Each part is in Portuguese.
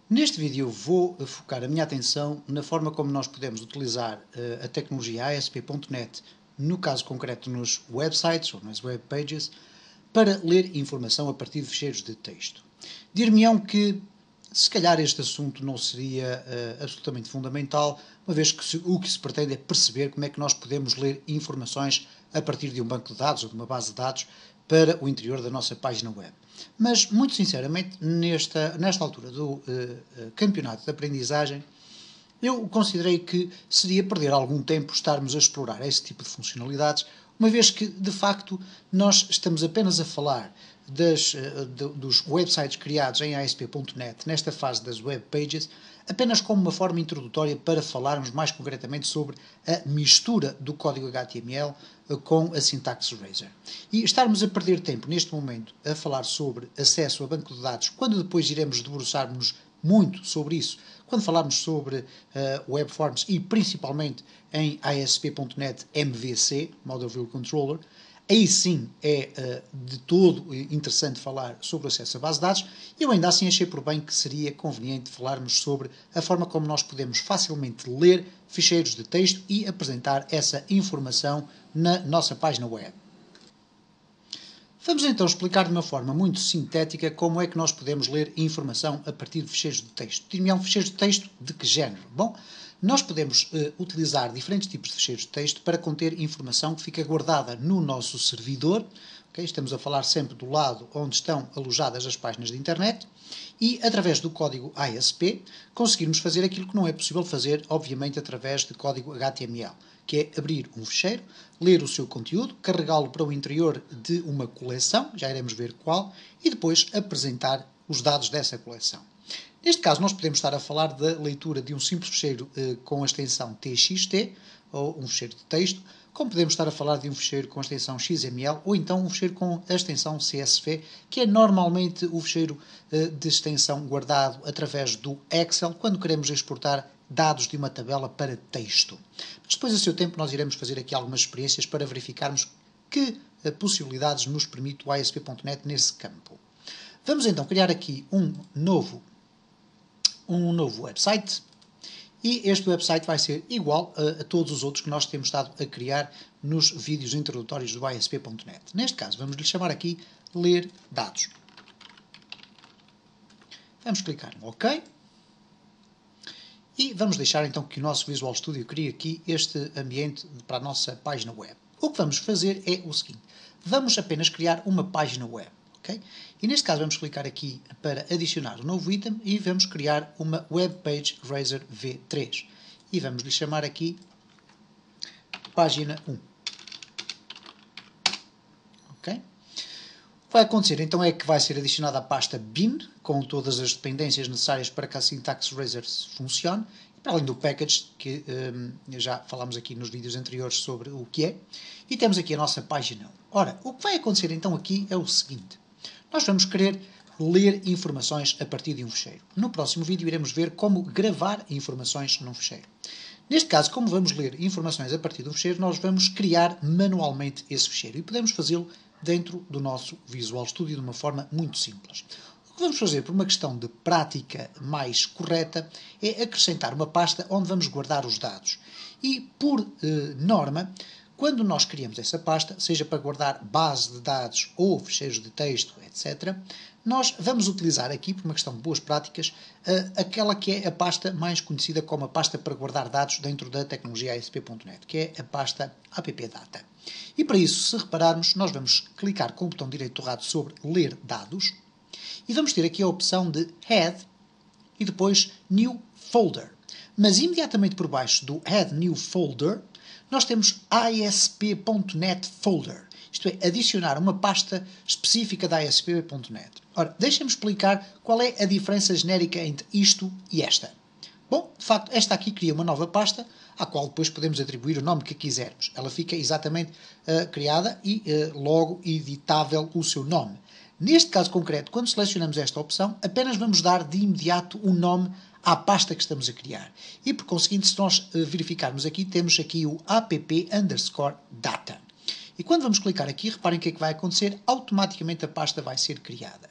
Neste vídeo vou focar a minha atenção na forma como nós podemos utilizar a tecnologia ASP.NET, no caso concreto nos websites ou nas web pages, para ler informação a partir de ficheiros de texto. Dir-me-ão que se calhar este assunto não seria absolutamente fundamental, uma vez que o que se pretende é perceber como é que nós podemos ler informações a partir de um banco de dados ou de uma base de dados para o interior da nossa página web. Mas, muito sinceramente, nesta altura do campeonato de aprendizagem, eu considerei que seria perder algum tempo estarmos a explorar esse tipo de funcionalidades, uma vez que, de facto, nós estamos apenas a falar dos websites criados em ASP.NET nesta fase das web pages, apenas como uma forma introdutória para falarmos mais concretamente sobre a mistura do código HTML com a sintaxe Razor. E estarmos a perder tempo neste momento a falar sobre acesso a banco de dados, quando depois iremos debruçar-nos muito sobre isso, quando falarmos sobre Web Forms e principalmente em ASP.NET MVC, Model View Controller, aí sim é de todo interessante falar sobre o acesso à base de dados. Eu ainda assim achei por bem que seria conveniente falarmos sobre a forma como nós podemos facilmente ler ficheiros de texto e apresentar essa informação na nossa página web. Vamos então explicar de uma forma muito sintética como é que nós podemos ler informação a partir de ficheiros de texto. Dir-me-ão ficheiros de texto de que género? Bom, nós podemos utilizar diferentes tipos de ficheiros de texto para conter informação que fica guardada no nosso servidor. Okay? Estamos a falar sempre do lado onde estão alojadas as páginas de internet e, através do código ASP, conseguirmos fazer aquilo que não é possível fazer, obviamente, através de código HTML, que é abrir um ficheiro, ler o seu conteúdo, carregá-lo para o interior de uma coleção, já iremos ver qual, e depois apresentar os dados dessa coleção. Neste caso, nós podemos estar a falar da leitura de um simples ficheiro com a extensão TXT, ou um ficheiro de texto, como podemos estar a falar de um ficheiro com a extensão XML, ou então um ficheiro com a extensão CSV, que é normalmente o ficheiro de extensão guardado através do Excel, quando queremos exportar dados de uma tabela para texto. Mas depois, a seu tempo, nós iremos fazer aqui algumas experiências para verificarmos que possibilidades nos permite o ASP.NET nesse campo. Vamos então criar aqui um novo website, e este website vai ser igual a todos os outros que nós temos estado a criar nos vídeos introdutórios do ASP.NET. Neste caso, vamos lhe chamar aqui Ler Dados. Vamos clicar no OK. E vamos deixar então que o nosso Visual Studio crie aqui este ambiente para a nossa página web. O que vamos fazer é o seguinte: vamos apenas criar uma página web. Okay? E neste caso vamos clicar aqui para adicionar um novo item e vamos criar uma Web Page Razor V3. E vamos lhe chamar aqui Página 1. Ok? O que vai acontecer então é que vai ser adicionada a pasta bin, com todas as dependências necessárias para que a sintaxe Razor funcione, para além do package, que já falámos aqui nos vídeos anteriores sobre o que é. E temos aqui a nossa página 1. Ora, o que vai acontecer então aqui é o seguinte: nós vamos querer ler informações a partir de um ficheiro. No próximo vídeo iremos ver como gravar informações num ficheiro. Neste caso, como vamos ler informações a partir de um ficheiro, nós vamos criar manualmente esse ficheiro e podemos fazê-lo dentro do nosso Visual Studio de uma forma muito simples. O que vamos fazer por uma questão de prática mais correta é acrescentar uma pasta onde vamos guardar os dados. E, por norma, quando nós criamos essa pasta, seja para guardar base de dados ou ficheiros de texto, etc., nós vamos utilizar aqui, por uma questão de boas práticas, aquela que é a pasta mais conhecida como a pasta para guardar dados dentro da tecnologia ASP.NET, que é a pasta appdata. E para isso, se repararmos, nós vamos clicar com o botão direito do rato sobre Ler Dados e vamos ter aqui a opção de Add e depois New Folder. Mas imediatamente por baixo do Add New Folder, nós temos ASP.NET Folder, isto é, adicionar uma pasta específica da ASP.NET. Ora, deixem-me explicar qual é a diferença genérica entre isto e esta. Bom, de facto, esta aqui cria uma nova pasta, à qual depois podemos atribuir o nome que quisermos. Ela fica exatamente criada e logo editável o seu nome. Neste caso concreto, quando selecionamos esta opção, apenas vamos dar de imediato um nome à pasta que estamos a criar. E, por conseguinte, se nós verificarmos aqui, temos aqui o app_data. E quando vamos clicar aqui, reparem o que é que vai acontecer, automaticamente a pasta vai ser criada.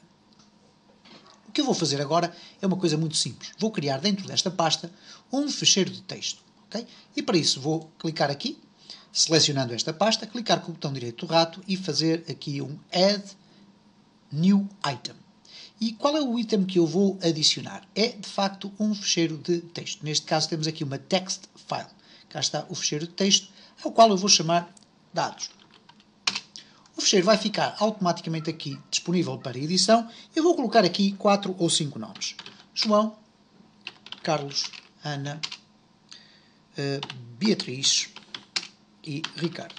O que eu vou fazer agora é uma coisa muito simples. Vou criar dentro desta pasta um ficheiro de texto. Okay? E para isso vou clicar aqui, selecionando esta pasta, clicar com o botão direito do rato e fazer aqui um Add New Item. E qual é o item que eu vou adicionar? É, de facto, um ficheiro de texto. Neste caso temos aqui uma text file. Cá está o ficheiro de texto, ao qual eu vou chamar dados. O ficheiro vai ficar automaticamente aqui disponível para edição. Eu vou colocar aqui 4 ou 5 nomes. João, Carlos, Ana, Beatriz e Ricardo.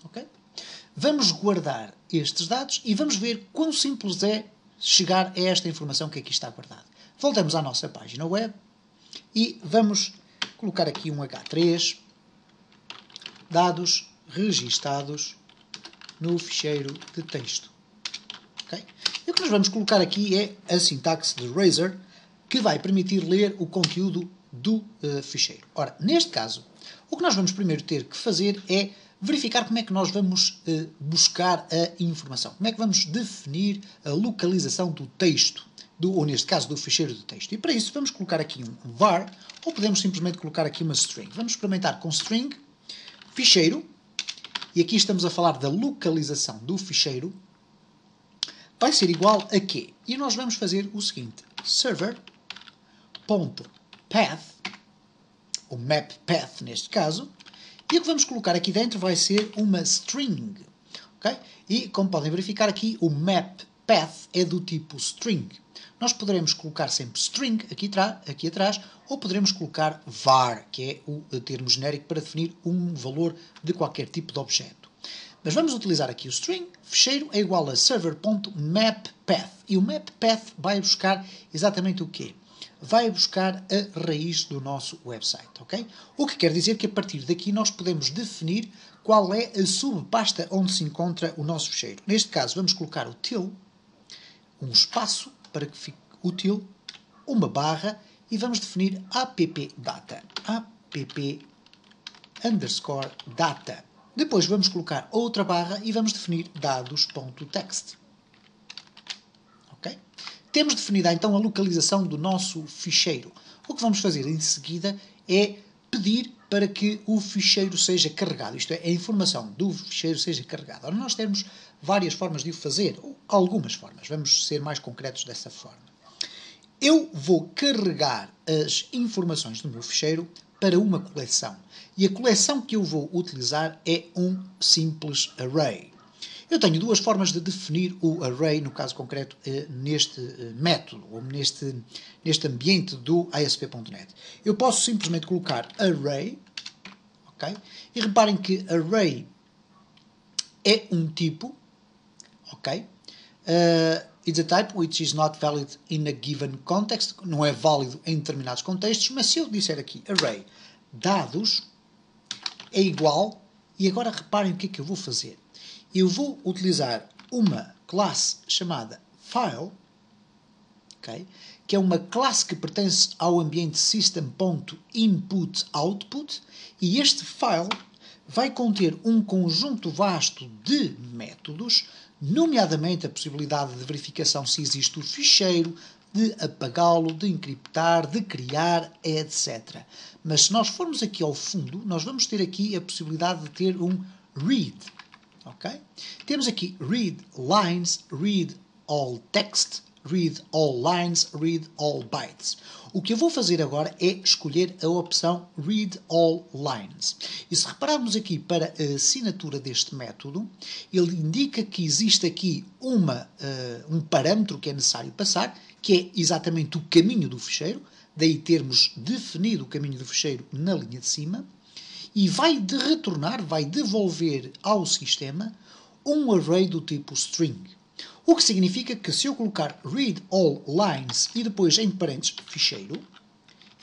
Okay? Vamos guardar estes dados e vamos ver quão simples é chegar a esta informação que aqui está guardada. Voltamos à nossa página web e vamos colocar aqui um H3, dados registados no ficheiro de texto. Okay? E o que nós vamos colocar aqui é a sintaxe de Razor, que vai permitir ler o conteúdo do ficheiro. Ora, neste caso, o que nós vamos primeiro ter que fazer é verificar como é que nós vamos buscar a informação. Como é que vamos definir a localização do texto, ou neste caso do ficheiro de texto. E para isso vamos colocar aqui um var, ou podemos simplesmente colocar aqui uma string. Vamos experimentar com string, ficheiro, e aqui estamos a falar da localização do ficheiro, vai ser igual a quê? E nós vamos fazer o seguinte, server.path, o map path neste caso, e o que vamos colocar aqui dentro vai ser uma string. Okay? E como podem verificar aqui, o map path é do tipo string. Nós poderemos colocar sempre string aqui atrás, ou poderemos colocar var, que é o termo genérico para definir um valor de qualquer tipo de objeto. Mas vamos utilizar aqui o string, ficheiro é igual a server.mapPath. E o mapPath vai buscar exatamente o quê? Vai buscar a raiz do nosso website, ok? O que quer dizer que a partir daqui nós podemos definir qual é a subpasta onde se encontra o nosso ficheiro. Neste caso vamos colocar o til, um espaço para que fique útil, uma barra e vamos definir appdata. app_data. Depois vamos colocar outra barra e vamos definir dados.txt. Ok? Temos definida então a localização do nosso ficheiro. O que vamos fazer em seguida é pedir para que o ficheiro seja carregado. Isto é, a informação do ficheiro seja carregada. Ora, nós temos várias formas de o fazer, ou algumas formas. Vamos ser mais concretos dessa forma. Eu vou carregar as informações do meu ficheiro para uma coleção. E a coleção que eu vou utilizar é um simples array. Eu tenho duas formas de definir o array, no caso concreto, neste método, ou neste ambiente do ASP.NET. Eu posso simplesmente colocar array, ok? E reparem que array é um tipo, ok? It's a type which is not valid in a given context, não é válido em determinados contextos, mas se eu disser aqui array dados é igual, e agora reparem o que é que eu vou fazer. Eu vou utilizar uma classe chamada file, okay, que é uma classe que pertence ao ambiente system.input/output, e este file vai conter um conjunto vasto de métodos, nomeadamente a possibilidade de verificação se existe o ficheiro, de apagá-lo, de encriptar, de criar, etc. Mas se nós formos aqui ao fundo, nós vamos ter aqui a possibilidade de ter um read. Okay? Temos aqui read lines, read all text, read all lines, read all bytes. O que eu vou fazer agora é escolher a opção read all lines. E se repararmos aqui para a assinatura deste método, ele indica que existe aqui um parâmetro que é necessário passar, que é exatamente o caminho do ficheiro, daí termos definido o caminho do ficheiro na linha de cima, e vai devolver ao sistema um array do tipo string. O que significa que se eu colocar read all lines e depois em parênteses ficheiro,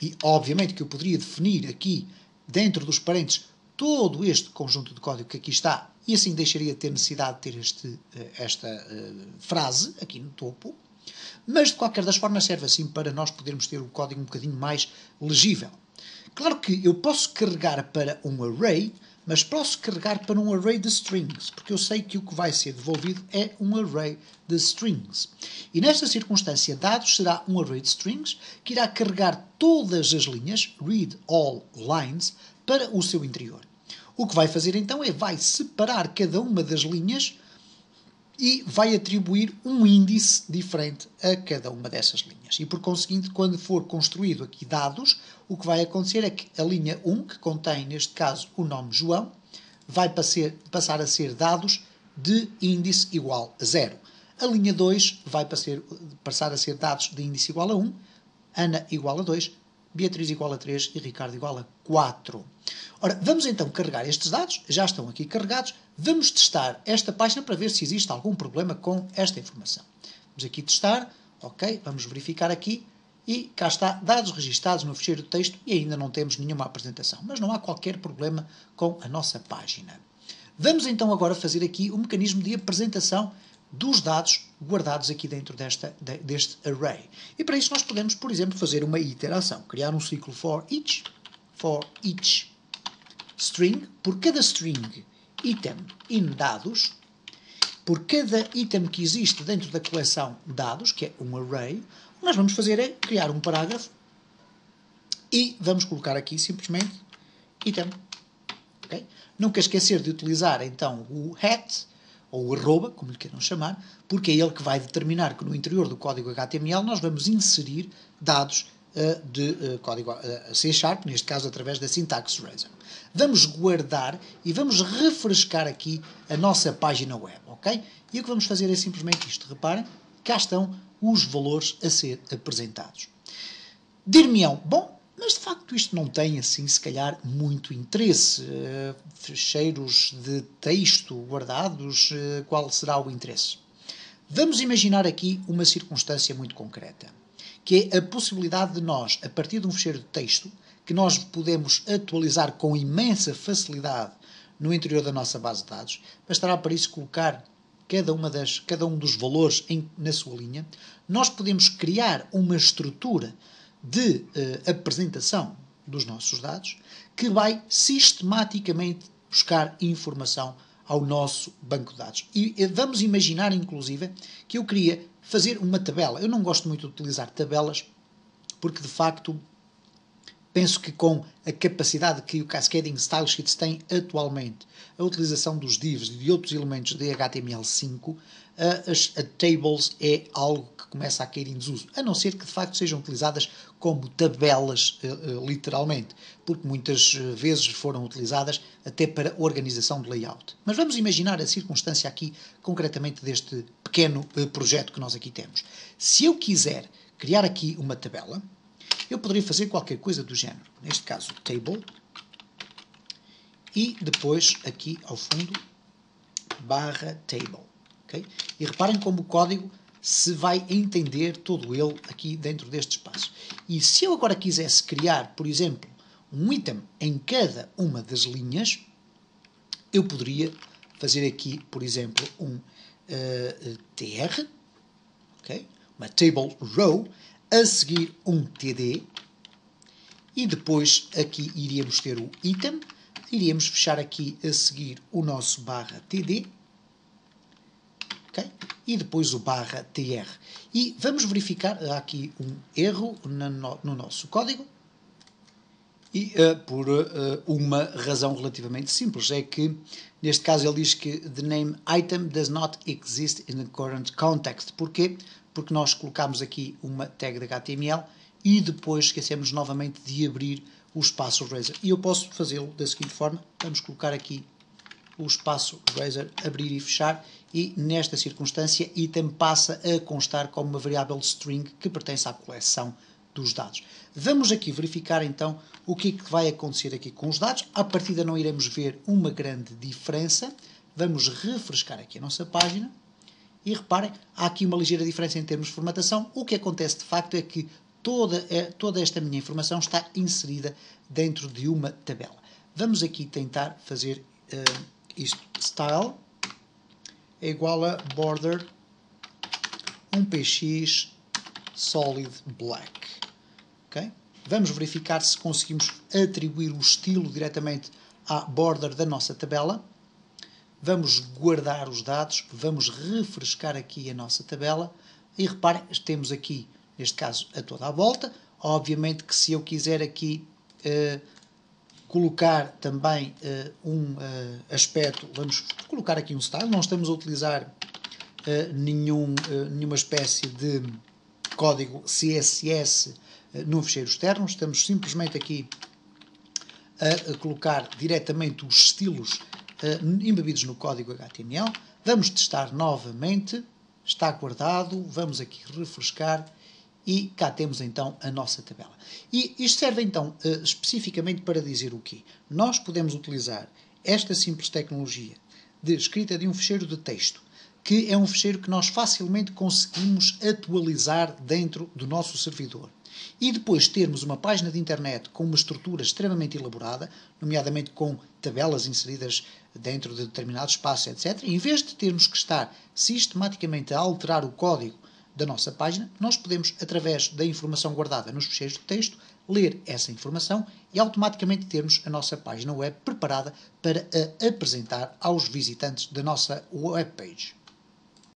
e obviamente que eu poderia definir aqui dentro dos parênteses todo este conjunto de código que aqui está, e assim deixaria de ter necessidade de ter esta frase aqui no topo, mas de qualquer das formas serve assim para nós podermos ter o código um bocadinho mais legível. Claro que eu posso carregar para um array, mas posso carregar para um array de strings, porque eu sei que o que vai ser devolvido é um array de strings. E nesta circunstância, dados será um array de strings que irá carregar todas as linhas, read all lines, para o seu interior. O que vai fazer então é vai separar cada uma das linhas e vai atribuir um índice diferente a cada uma dessas linhas. E por conseguinte, quando for construído aqui dados, o que vai acontecer é que a linha 1, que contém neste caso o nome João, vai passar a ser dados de índice igual a 0. A linha 2 vai passar a ser dados de índice igual a 1, Ana igual a 2, Beatriz igual a 3 e Ricardo igual a 4. Ora, vamos então carregar estes dados, já estão aqui carregados, vamos testar esta página para ver se existe algum problema com esta informação. Vamos aqui testar, ok, vamos verificar aqui e cá está, dados registados no ficheiro de texto e ainda não temos nenhuma apresentação, mas não há qualquer problema com a nossa página. Vamos então agora fazer aqui o mecanismo de apresentação dos dados guardados aqui dentro deste array. E para isso nós podemos, por exemplo, fazer uma iteração, criar um ciclo for each string, por cada string item in dados, por cada item que existe dentro da coleção dados, que é um array, o que nós vamos fazer é criar um parágrafo e vamos colocar aqui simplesmente item. Okay? Nunca esquecer de utilizar então o @ ou o arroba, como lhe queiram chamar, porque é ele que vai determinar que no interior do código HTML nós vamos inserir dados de código C#, neste caso através da Syntax Razor. Vamos guardar e vamos refrescar aqui a nossa página web, ok? E o que vamos fazer é simplesmente isto. Reparem, cá estão os valores a ser apresentados. Dir-me-ão, bom, mas de facto isto não tem assim se calhar muito interesse. Ficheiros de texto guardados, qual será o interesse? Vamos imaginar aqui uma circunstância muito concreta, que é a possibilidade de nós, a partir de um ficheiro de texto, que nós podemos atualizar com imensa facilidade no interior da nossa base de dados, bastará para isso colocar cada um dos valores na sua linha. Nós podemos criar uma estrutura de apresentação dos nossos dados que vai sistematicamente buscar informação ao nosso banco de dados. E vamos imaginar, inclusive, que eu queria fazer uma tabela. Eu não gosto muito de utilizar tabelas porque, de facto, penso que com a capacidade que o Cascading Style Sheets tem atualmente, a utilização dos divs e de outros elementos de HTML5, a tables é algo que começa a cair em desuso, a não ser que de facto sejam utilizadas como tabelas, literalmente, porque muitas vezes foram utilizadas até para organização de layout. Mas vamos imaginar a circunstância aqui, concretamente deste pequeno projeto que nós aqui temos. Se eu quiser criar aqui uma tabela, eu poderia fazer qualquer coisa do género, neste caso table, e depois aqui ao fundo /table. Okay? E reparem como o código se vai entender todo ele aqui dentro deste espaço. E se eu agora quisesse criar, por exemplo, um item em cada uma das linhas, eu poderia fazer aqui, por exemplo, um tr, okay? Uma table row, a seguir um td, e depois aqui iríamos ter o item, iríamos fechar aqui a seguir o nosso /td, okay? E depois o /tr. E vamos verificar, há aqui um erro no nosso código, e por uma razão relativamente simples, é que neste caso ele diz que the name item does not exist in the current context. Porquê? Porque nós colocamos aqui uma tag de HTML e depois esquecemos novamente de abrir o espaço Razor. E eu posso fazê-lo da seguinte forma, vamos colocar aqui o espaço Razor, abrir e fechar, e nesta circunstância item passa a constar como uma variável string que pertence à coleção dos dados. Vamos aqui verificar então o que é que vai acontecer aqui com os dados. À partida não iremos ver uma grande diferença. Vamos refrescar aqui a nossa página e reparem, há aqui uma ligeira diferença em termos de formatação. O que acontece de facto é que toda esta minha informação está inserida dentro de uma tabela. Vamos aqui tentar fazer isto. Style é igual a border 1px solid black. Okay? Vamos verificar se conseguimos atribuir o estilo diretamente à border da nossa tabela, vamos guardar os dados, vamos refrescar aqui a nossa tabela e reparem, temos aqui, neste caso, a toda a volta. Obviamente que se eu quiser aqui colocar também um aspecto, vamos colocar aqui um style, não estamos a utilizar nenhuma espécie de código CSS no fecheiro externo, estamos simplesmente aqui a colocar diretamente os estilos embebidos no código HTML. Vamos testar novamente, está guardado, vamos aqui refrescar e cá temos então a nossa tabela. E isto serve então especificamente para dizer o quê? Nós podemos utilizar esta simples tecnologia de escrita de um fecheiro de texto, que é um fecheiro que nós facilmente conseguimos atualizar dentro do nosso servidor. E depois termos uma página de internet com uma estrutura extremamente elaborada, nomeadamente com tabelas inseridas dentro de determinado espaço, etc. E em vez de termos que estar sistematicamente a alterar o código da nossa página, nós podemos, através da informação guardada nos fecheiros de texto, ler essa informação e automaticamente termos a nossa página web preparada para a apresentar aos visitantes da nossa webpage.